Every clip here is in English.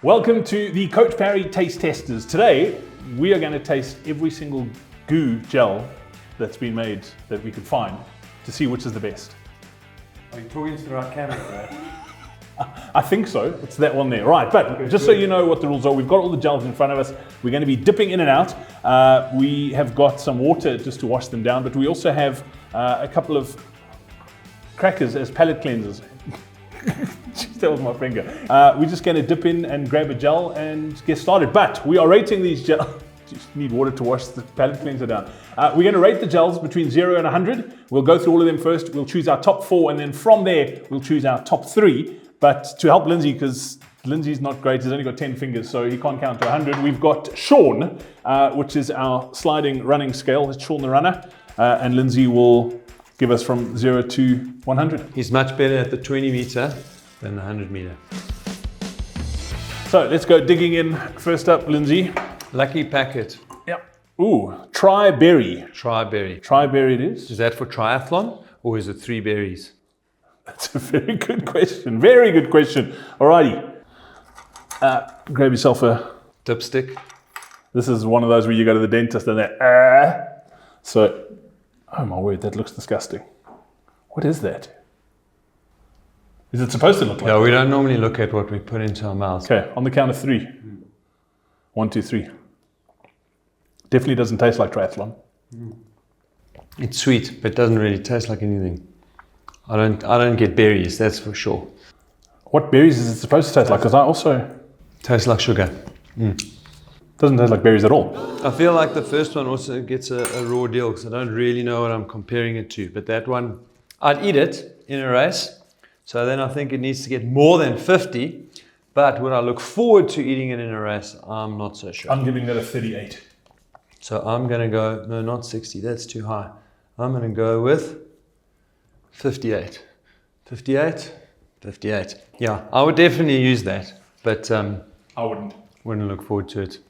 Welcome to the Coach Parry Taste Testers. Today, we are going to taste every single goo gel that's been made that we could find to see which is the best. Are you talking to the right camera, right? I think so. It's that one there. Right, but okay, just good. So you know what the rules are, we've got all the gels in front of us. We're going to be dipping in and out. We have got some water just to wash them down, but we also have a couple of crackers as palate cleansers. That was my finger. We're just going to dip in and grab a gel and get started. But we are rating these gels. Just need water to wash the palate cleanser down. We're going to rate the gels between 0 and 100. We'll go through all of them first. We'll choose our top 4, and then from there, we'll choose our top 3. But to help Lindsay, because Lindsay's not great, he's only got 10 fingers, so he can't count to 100. We've got Sean, which is our sliding running scale. It's Sean the runner. And Lindsay will give us from 0 to 100. He's much better at the 20 meter than the 100 meter. So let's go digging in. First up, Lindsay. Lucky packet. Yep. Ooh, tri-berry. Tri-berry. Tri-berry it is. Is that for triathlon or is it 3 berries? That's a very good question. Very good question. Alrighty. Grab yourself a dipstick. This is one of those where you go to the dentist and they're So, oh my word, that looks disgusting. What is that? Is it supposed to look like that? We don't normally look at what we put into our mouths. Okay, on the count of 3. 1, 2, 3. Definitely doesn't taste like triathlon. It's sweet, but it doesn't really taste like anything. I don't get berries, that's for sure. What berries is it supposed to taste like? Because I also... Tastes like sugar. Doesn't taste like berries at all. I feel like the first one also gets a raw deal because I don't really know what I'm comparing it to. But that one, I'd eat it in a race. So then I think it needs to get more than 50. But would I look forward to eating it in a race? I'm not so sure. I'm giving that a 38. So I'm going to go, no, not 60. That's too high. I'm going to go with 58. 58? 58. Yeah, I would definitely use that. But I wouldn't. Wouldn't look forward to it.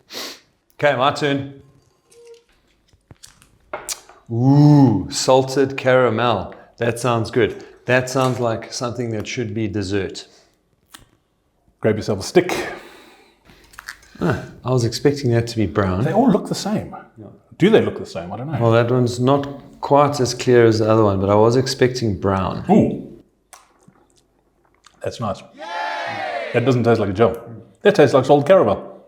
Okay, my turn. Ooh, salted caramel. That sounds good. That sounds like something that should be dessert. Grab yourself a stick. I was expecting that to be brown. They all look the same. Yeah. Do they look the same? I don't know. Well, that one's not quite as clear as the other one, but I was expecting brown. Ooh. That's nice. Yay! That doesn't taste like a gel. That tastes like salted caramel.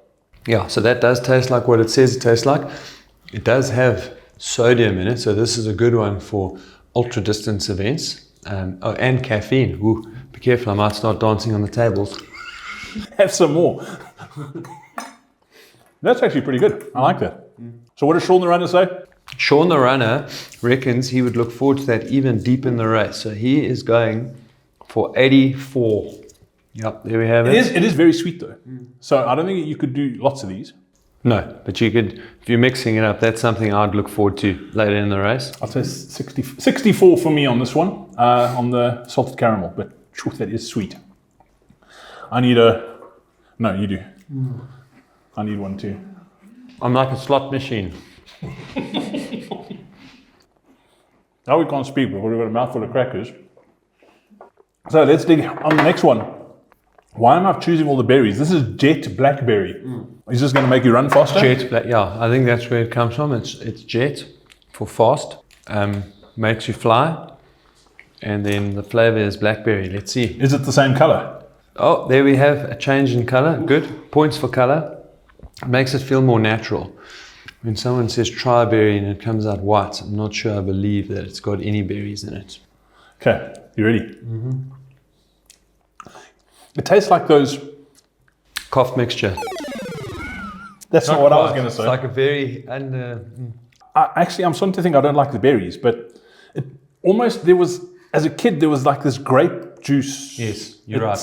Yeah, so that does taste like what it says it tastes like. It does have sodium in it, so this is a good one for ultra distance events. And caffeine. Ooh, be careful, I might start dancing on the tables. Have some more. That's actually pretty good. I like that. So what does Sean the runner say? Sean the runner reckons he would look forward to that even deep in the race. So he is going for 84. Yep, there we have it. It is very sweet though. So I don't think you could do lots of these. No, but you could, if you're mixing it up, that's something I'd look forward to later in the race. I'll say 64 for me on this one, on the salted caramel, but that is sweet. I need no, you do. I need one too. I'm like a slot machine. Now we can't speak, but we've got a mouthful of crackers. So let's dig on the next one. Why am I choosing all the berries? This is jet blackberry. Is this going to make you run faster? Jet black, yeah. I think that's where it comes from. It's jet for fast. Makes you fly. And then the flavor is blackberry. Let's see. Is it the same color? Oh, there we have a change in color. Good. Points for color. It makes it feel more natural. When someone says tri-berry and it comes out white, I'm not sure I believe that it's got any berries in it. Okay, you ready? It tastes like those... Cough mixture. That's not what I was going to say. It's like a very... Actually, I'm starting to think I don't like the berries, but it almost, there was, as a kid, there was like this grape juice. Yes, you're right.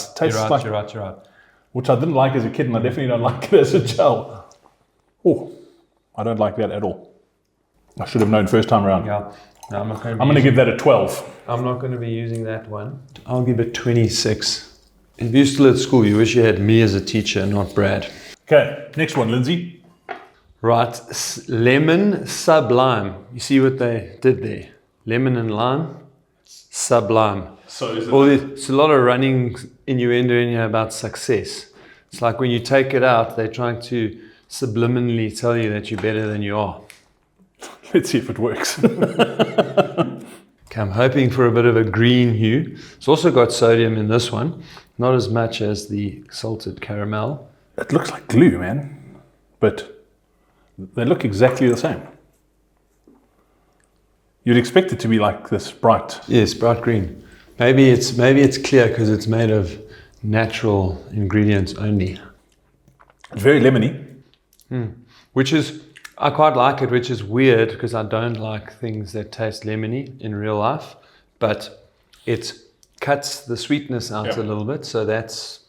Which I didn't like as a kid, and I definitely don't like it as a gel. Oh, I don't like that at all. I should have known first time around. Yeah. No, I'm going to give that a 12. I'm not going to be using that one. I'll give it 26. If you're still at school, you wish you had me as a teacher, not Brad. Okay, next one, Lindsay. Right, lemon sublime. You see what they did there? Lemon and lime, sublime. So is it... It's a lot of running innuendo in here about success. It's like when you take it out, they're trying to subliminally tell you that you're better than you are. Let's see if it works. Okay, I'm hoping for a bit of a green hue. It's also got sodium in this one, not as much as the salted caramel. It looks like glue, man. But they look exactly the same. You'd expect it to be like this bright. Yes, bright green. Maybe it's clear because it's made of natural ingredients only. Very lemony. Which is, I quite like it, which is weird because I don't like things that taste lemony in real life, but it cuts the sweetness out a little bit, so that's...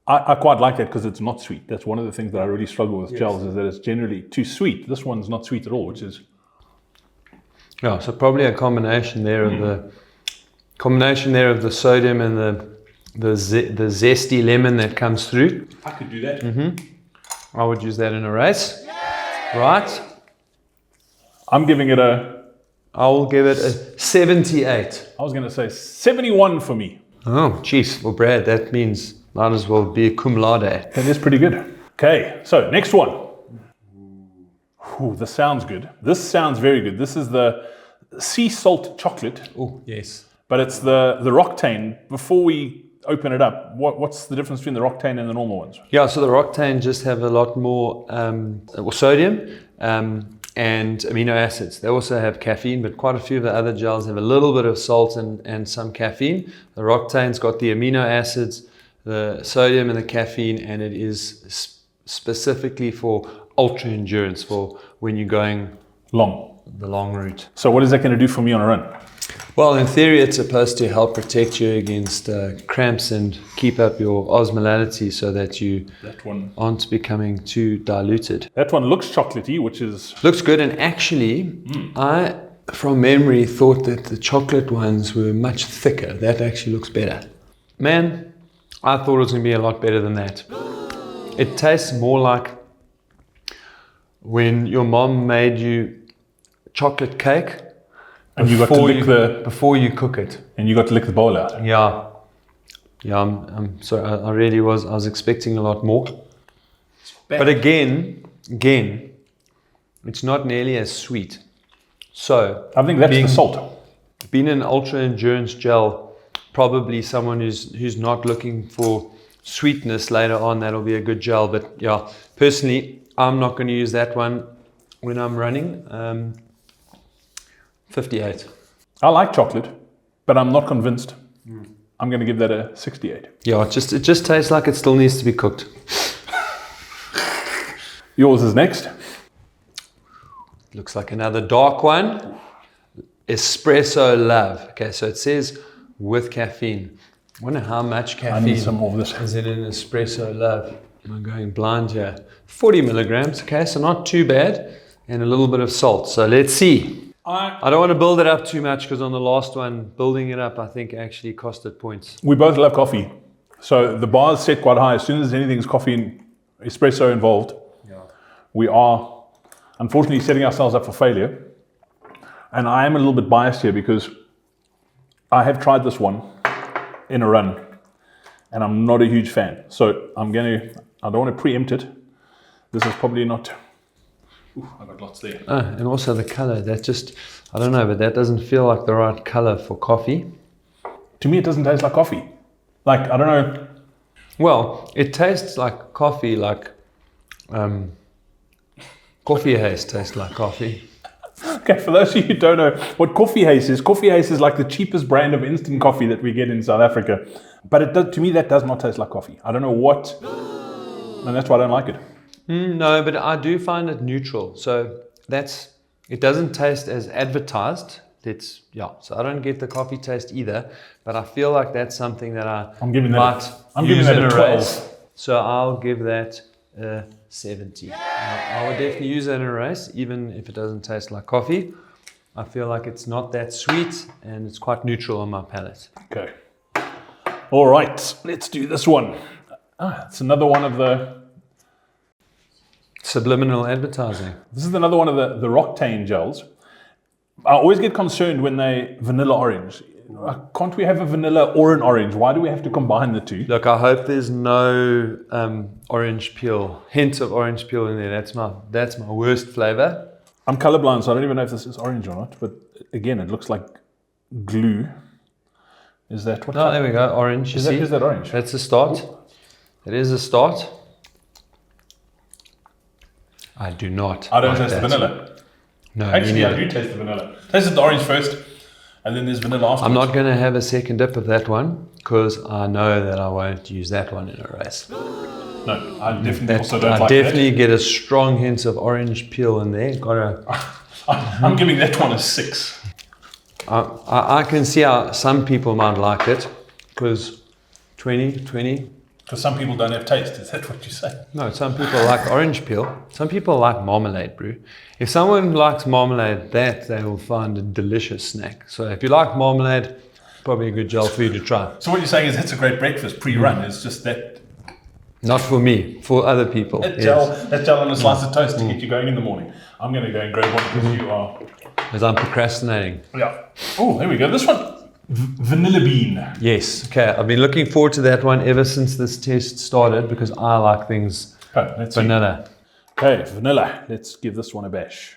I quite like it because it's not sweet. That's one of the things that I really struggle with gels, is that it's generally too sweet. This one's not sweet at all, which is... Yeah, so probably a combination there of the sodium and the zesty lemon that comes through. I could do that. I would use that in a race. Right. I'm giving it a... I will give it a 78. I was going to say 71 for me. Oh, jeez. Well, Brad, that means might as well be a cum laude. That is pretty good. Okay, so next one. Ooh, this sounds good. This sounds very good. This is the sea salt chocolate. Oh, yes. But it's the Roctane. Before we open it up, what's the difference between the Roctane and the normal ones? Yeah, so the Roctane just have a lot more sodium and amino acids. They also have caffeine, but quite a few of the other gels have a little bit of salt and some caffeine. The Roctane's got the amino acids, the sodium and the caffeine, and it is specifically for ultra endurance, for when you're going the long route. So what is that going to do for me on a run? Well, in theory, it's supposed to help protect you against cramps and keep up your osmolality so that you aren't becoming too diluted. That one looks chocolatey, which is... Looks good, and actually, I, from memory, thought that the chocolate ones were much thicker. That actually looks better. Man, I thought it was going to be a lot better than that. It tastes more like when your mom made you chocolate cake and you got to lick before you cook it. And you got to lick the bowl out. Yeah. Yeah, I'm sorry, I really was. I was expecting a lot more. But again, it's not nearly as sweet. So I think that's the salt. Being an ultra endurance gel, probably someone who's not looking for sweetness later on, that'll be a good gel. But yeah, personally, I'm not going to use that one when I'm running. 58. I like chocolate, but I'm not convinced. I'm going to give that a 68. Yeah, it just tastes like it still needs to be cooked. Yours is next. Looks like another dark one. Espresso Love. Okay, so it says with caffeine. I wonder how much caffeine I need some more of this. is in an Espresso Love. I'm going blind here. 40 milligrams, okay, so not too bad. And a little bit of salt. So let's see. I don't want to build it up too much because on the last one, building it up, I think actually costed points. We both love coffee. So the bar is set quite high. As soon as anything's coffee and espresso involved, we are unfortunately setting ourselves up for failure. And I am a little bit biased here because I have tried this one in a run and I'm not a huge fan. So I don't want to preempt it. This is probably not... Ooh, I got lots there. And also the color, that just, I don't know, but that doesn't feel like the right color for coffee. To me, it doesn't taste like coffee. Like, I don't know. Well, it tastes like coffee, like coffee haze tastes like coffee. Okay, for those of you who don't know what coffee haze is like the cheapest brand of instant coffee that we get in South Africa. But it does, to me, that does not taste like coffee. I don't know what, and that's why I don't like it. No, but I do find it neutral. So it doesn't taste as advertised. So I don't get the coffee taste either, but I feel like that's something that I'm giving that a 12. So I'll give that a 70. I would definitely use that in a race, even if it doesn't taste like coffee. I feel like it's not that sweet and it's quite neutral on my palate. Okay. All right, let's do this one. It's another one of the subliminal advertising. This is another one of the Roctane gels. I always get concerned when they vanilla orange. can't we have a vanilla or an orange? Why do we have to combine the two? Look, I hope there's no orange peel, hint of orange peel in there. That's my worst flavor. I'm colorblind, so I don't even know if this is orange or not. But again, it looks like glue. Is that what? No, there we go. Orange. You see? Is that orange? That's a start. It is a start. I do not. I don't like taste that. the vanilla. No, Actually, I do taste the vanilla. Tasted the orange first, and then there's vanilla afterwards. I'm not going to have a second dip of that one because I know that I won't use that one in a race. No, I definitely also don't I like definitely get a strong hint of orange peel in there. I'm giving that one a 6. I can see how some people might like it because 20. Because some people don't have taste. Is that what you say? No, some people like orange peel. Some people like marmalade brew. If someone likes marmalade, they will find a delicious snack. So if you like marmalade, probably a good gel for you to try. So what you're saying is that's a great breakfast pre-run. It's just that Not for me, for other people. that yes. gel on a slice of toast to get you going in the morning. I'm going to go and grab one because you are. Because I'm procrastinating. Yeah. Oh, there we go. This one, vanilla bean. Yes. Okay. I've been looking forward to that one ever since this test started because I like things Okay, let's see. vanilla. Okay, vanilla. Let's give this one a bash.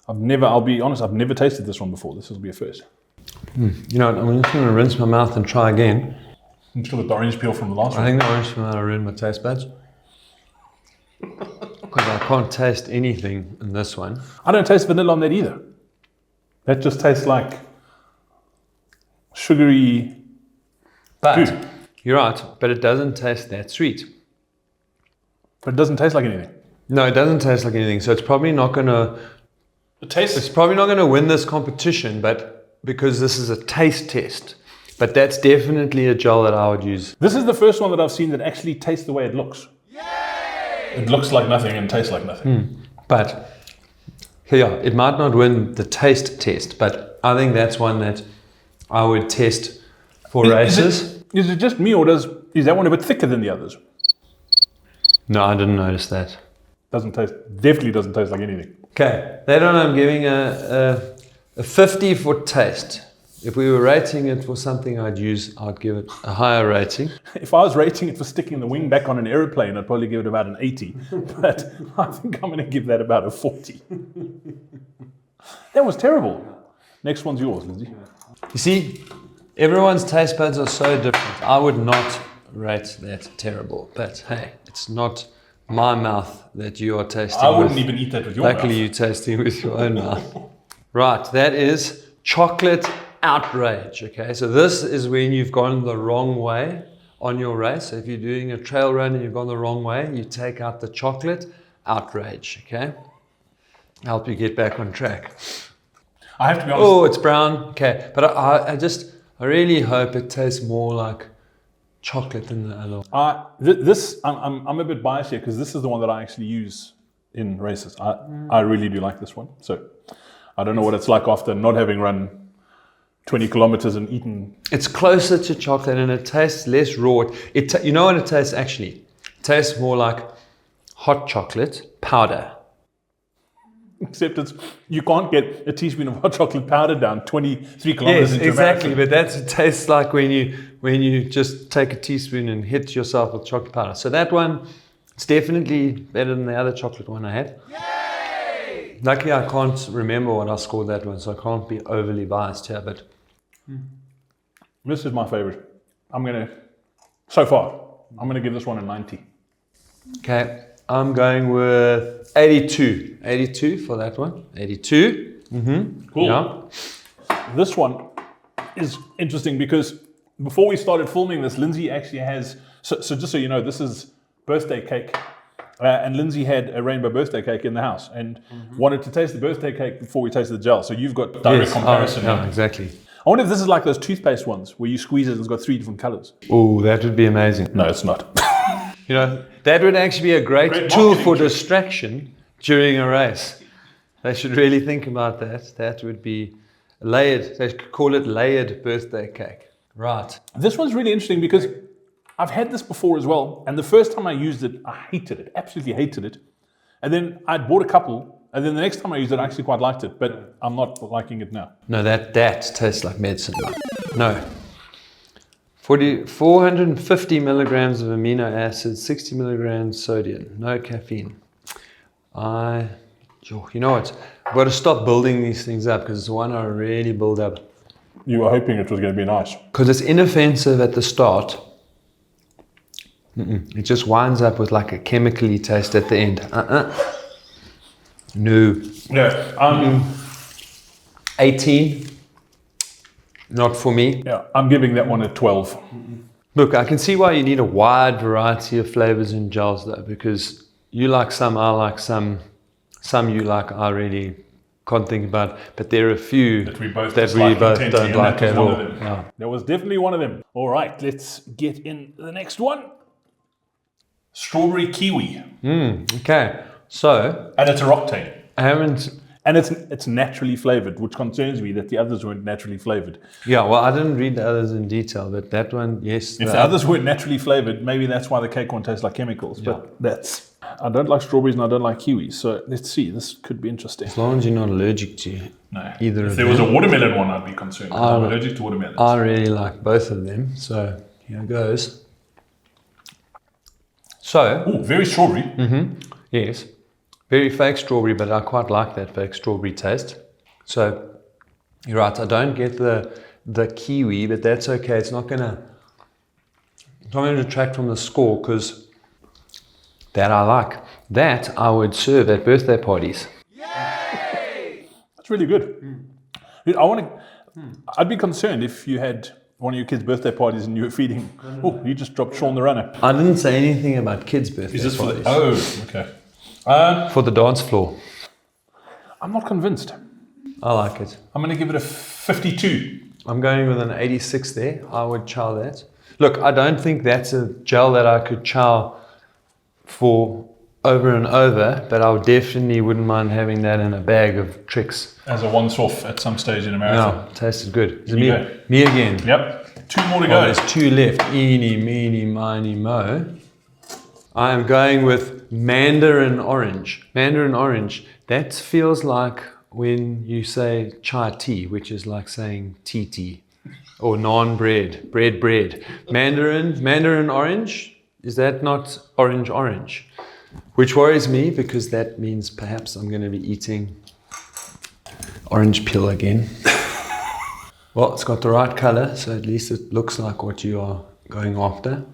I'll be honest, I've never tasted this one before. This will be a first. You know what? I'm just going to rinse my mouth and try again. I'm still with the orange peel from the last I one. think the orange might ruin my taste buds. Because I can't taste anything in this one. I don't taste vanilla on that either. That just tastes like sugary. But Dude. you're right, but it doesn't taste that sweet. But it doesn't taste like anything. No, it doesn't taste like anything. So it's probably not going to It's win this competition, but because this is a taste test. But that's definitely a gel that I would use. This is the first one that I've seen that actually tastes the way it looks. Yay! It looks like nothing and tastes like nothing. But yeah, it might not win the taste test, but I think that's one that I would test for races. Is it just me, or is that one a bit thicker than the others? No, I didn't notice that. Definitely doesn't taste like anything. Okay, that one I'm giving a 50 for taste. If we were rating it for something I'd give it a higher rating. If I was rating it for sticking the wing back on an aeroplane, I'd probably give it about an 80. But I think I'm going to give that about a 40. That was terrible. Next one's yours, Lindsay. You see, everyone's taste buds are so different. I would not rate that terrible. But hey, it's not my mouth that you are tasting I wouldn't with. even eat that with your mouth. Luckily, you're tasting with your own mouth. Right, that is chocolate outrage. Okay, so this is when you've gone the wrong way on your race. So if you're doing a trail run and you've gone the wrong way, you take out the chocolate outrage. Okay, help you get back on track. I have to be honest. Oh, it's brown. Okay, but I really hope it tastes more like chocolate than the other one. I'm a bit biased here because this is the one that I actually use in races. I really do like this one. So I don't know what it's like after not having run 20 kilometers and eaten. It's closer to chocolate and it tastes less raw. You know what it tastes actually? It tastes more like hot chocolate powder. Except you can't get a teaspoon of hot chocolate powder down 23 kilometers into exactly. a marathon. But that's it tastes like when you just take a teaspoon and hit yourself with chocolate powder. So that one, it's definitely better than the other chocolate one I had. Yay! Luckily, I can't remember what I scored that one, so I can't be overly biased here. But This is my favorite. So far, I'm gonna give this one a 90. okay, I'm going with 82. 82 for that one. 82. Cool. Yeah. This one is interesting because before we started filming this, Lindsay actually has, so just so you know, this is birthday cake. And Lindsay had a rainbow birthday cake in the house and wanted to taste the birthday cake before we tasted the gel. So you've got direct comparison. Yeah, exactly. I wonder if this is like those toothpaste ones where you squeeze it and it's got 3 different colors. Oh, that would be amazing. No, it's not. You know, that would actually be a great tool for distraction during a race. They should really think about that. That would be layered. They could call it layered birthday cake. Right. This one's really interesting because I've had this before as well. And the first time I used it, I hated it. Absolutely hated it. And then I'd bought a couple. And then the next time I used it, I actually quite liked it. But I'm not liking it now. No, that tastes like medicine. No. 450 milligrams of amino acids, 60 milligrams sodium, no caffeine. You know what? I've got to stop building these things up because it's the one I really build up. You were hoping it was going to be nice. Because it's inoffensive at the start. It just winds up with like a chemically taste at the end. No. Yeah. 18. Not for me. Yeah, I'm giving that one a 12. Look, I can see why you need a wide variety of flavors in gels though, because you like some, I like some you like, I really can't think about, but there are a few that we both don't like at all. Yeah. There was definitely one of them. All right, let's get in the next one. Strawberry kiwi. Okay, so. And it's a Octane. I haven't. And it's naturally flavored, which concerns me that the others weren't naturally flavored. Yeah, well, I didn't read the others in detail, but that one, yes. If the others weren't naturally flavored, maybe that's why the cake one tastes like chemicals. Yeah. But I don't like strawberries and I don't like kiwis. So let's see, this could be interesting. As long as you're not allergic to either of them. If there was a watermelon one, I'd be concerned. I'm allergic to watermelons. I really like both of them, so here goes. So. Oh, very strawberry. Yes. Very fake strawberry, but I quite like that fake strawberry taste. So, you're right, I don't get the kiwi, but that's okay. It's not going to detract from the score because that I like. That I would serve at birthday parties. Yay! That's really good. I'd be concerned if you had one of your kids' birthday parties and you were feeding. Oh, you just dropped Sean the runner. I didn't say anything about kids' birthday parties. Oh, okay. For the dance floor. I'm not convinced. I like it. I'm going to give it a 52. I'm going with an 86 there. I would chow that. Look, I don't think that's a gel that I could chow for over and over, but I definitely wouldn't mind having that in a bag of tricks. As a once-off at some stage in a marathon. Yeah, tasted good. Is it me again? Yep. 2 more to go. There's 2 left. Eeny, meeny, miny, mo. I am going with mandarin orange. Mandarin orange, that feels like when you say chai tea, which is like saying tea, or naan bread. Mandarin orange, is that not orange? Which worries me because that means perhaps I'm going to be eating orange peel again. Well, it's got the right color, so at least it looks like what you are going after.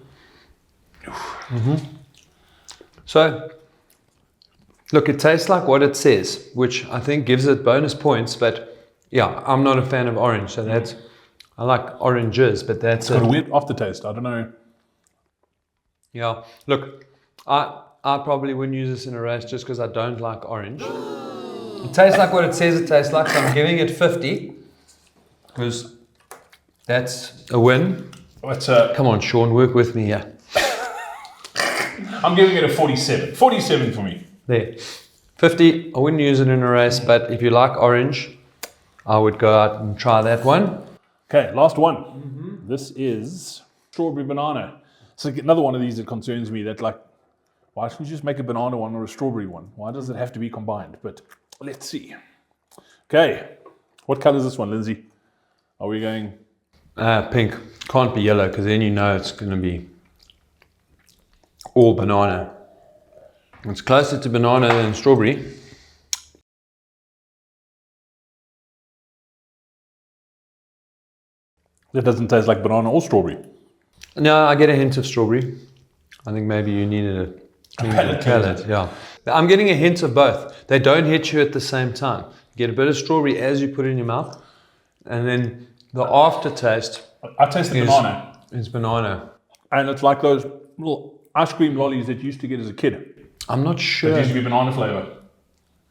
So, look, it tastes like what it says, which I think gives it bonus points, but yeah, I'm not a fan of orange, so that's, I like oranges, but that's got a weird aftertaste, I don't know. Yeah, look, I probably wouldn't use this in a race just because I don't like orange. It tastes like what it says it tastes like, so I'm giving it 50, because that's a win. Come on, Sean, work with me here. I'm giving it a 47. 47 for me. There. 50, I wouldn't use it in a race, but if you like orange, I would go out and try that one. Okay, last one. This is strawberry banana. So another one of these that concerns me, that like, why shouldn't you just make a banana one or a strawberry one? Why does it have to be combined? But let's see. Okay, what color is this one, Lindsay? Are we going? Pink. Can't be yellow because then you know it's going to be all banana. It's closer to banana than strawberry. That doesn't taste like banana or strawberry. No, I get a hint of strawberry. I think maybe you needed a palate. Yeah. I'm getting a hint of both. They don't hit you at the same time. You get a bit of strawberry as you put it in your mouth, and then the aftertaste. I taste the banana. It's banana. And it's like those little ice cream lollies that you used to get as a kid. I'm not sure. It used to be banana flavor.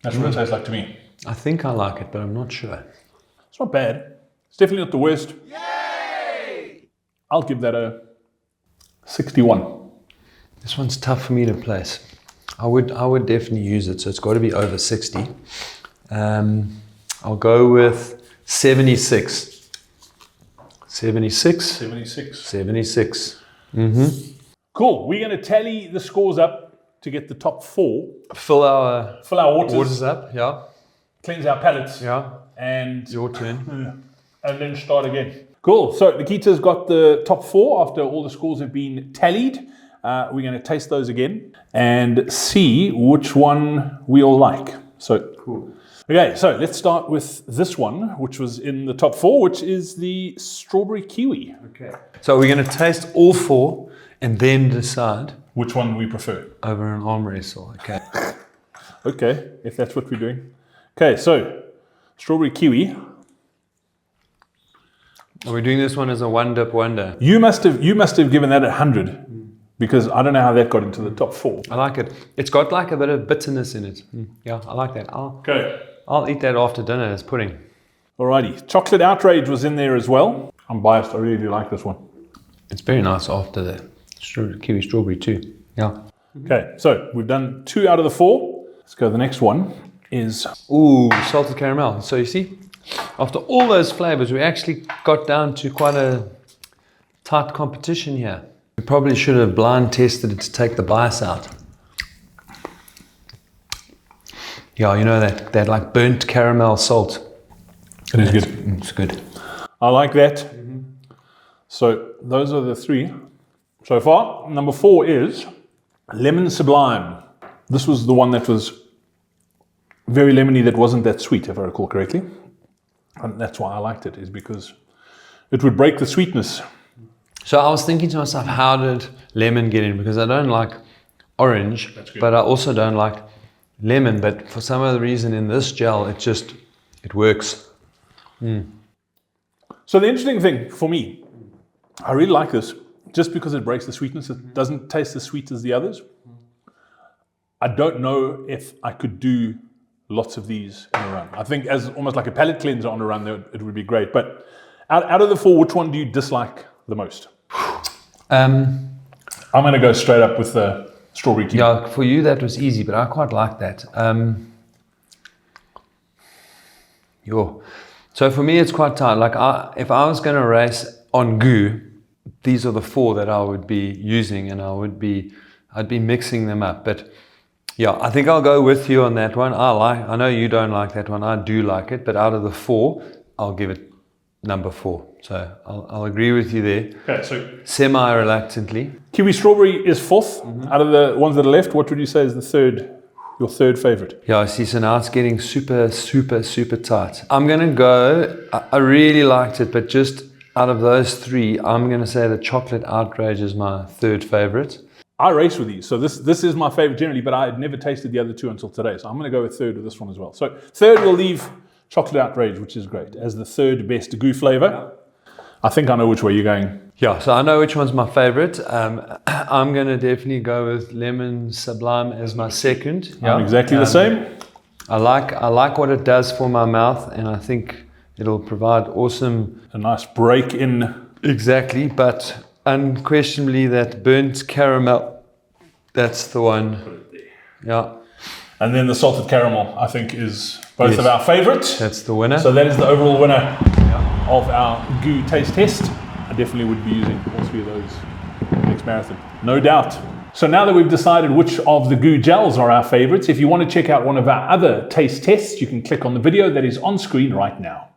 That's what it tastes like to me. I think I like it, but I'm not sure. It's not bad. It's definitely not the worst. Yay! I'll give that a 61. This one's tough for me to place. I would definitely use it, so it's got to be over 60. I'll go with 76. 76? 76. 76. Cool. We're going to tally the scores up to get the top 4. Fill our waters up, yeah. Cleanse our palates. Yeah. And your turn. And then start again. Cool. So Nikita's got the top 4 after all the scores have been tallied. We're going to taste those again and see which one we all like. So Cool. Okay, so let's start with this one, which was in the top 4, which is the strawberry kiwi. Okay. So we're going to taste all 4 and then decide Which one we prefer. over an arm wrestle. Okay. Okay, if that's what we're doing. Okay, so strawberry kiwi. Are we doing this one as a one dip wonder? You must have given that 100 because I don't know how that got into the top 4. I like it. It's got like a bit of bitterness in it. Yeah, I like that. Okay. I'll eat that after dinner as pudding. Alrighty, chocolate outrage was in there as well. I'm biased. I really do like this one. It's very nice after the kiwi strawberry too. Yeah. Okay, so we've done 2 out of the 4. Let's go. The next one is Ooh, salted caramel. So you see, after all those flavors, we actually got down to quite a tight competition here. We probably should have blind tested it to take the bias out. Yeah, you know that like burnt caramel salt. it is good. It's good. I like that. So those are the 3 so far. Number 4 is lemon sublime. This was the one that was very lemony, that wasn't that sweet, if I recall correctly. And that's why I liked it, is because it would break the sweetness. So I was thinking to myself, how did lemon get in? Because I don't like orange, but I also don't like lemon. But for some other reason in this gel, it works. So the interesting thing for me, I really like this just because it breaks the sweetness. It doesn't taste as sweet as the others. I don't know if I could do lots of these in a run. I think as almost like a palate cleanser on a run, it would be great. But out of the 4, which one do you dislike the most? I'm going to go straight up with the strawberry kiwi. Yeah, for you that was easy, but I quite like that. So for me, it's quite tight. Like if I was going to race on goo, these are the 4 that I would be using, and I'd be mixing them up. But yeah, I think I'll go with you on that one. I know you don't like that one. I do like it, but out of the 4, I'll give it number 4. So I'll agree with you there. Okay, so Semi-reluctantly. kiwi strawberry is 4th. Out of the ones that are left, what would you say is your third favorite? Yeah, I see. So now it's getting super, super, super tight. I'm going to go, I really liked it, but just out of those 3, I'm going to say the chocolate outrage is my 3rd favorite. I race with these, so this is my favorite generally, but I had never tasted the other 2 until today, so I'm going to go with 3rd with this one as well. So 3rd, we'll leave chocolate outrage, which is great, as the 3rd best goo flavor. I think I know which way you're going. Yeah, so I know which one's my favorite. I'm going to definitely go with lemon sublime as my 2nd. Yeah. I'm exactly the same. I like what it does for my mouth, and I think it'll provide A nice break in. Exactly, but unquestionably that burnt caramel, that's the one. Yeah. And then the salted caramel, I think, is both of our favorites. That's the winner. So that is the overall winner of our goo taste test. I definitely would be using all 3 of those next marathon, no doubt. So now that we've decided which of the goo gels are our favorites, if you want to check out one of our other taste tests, you can click on the video that is on screen right now.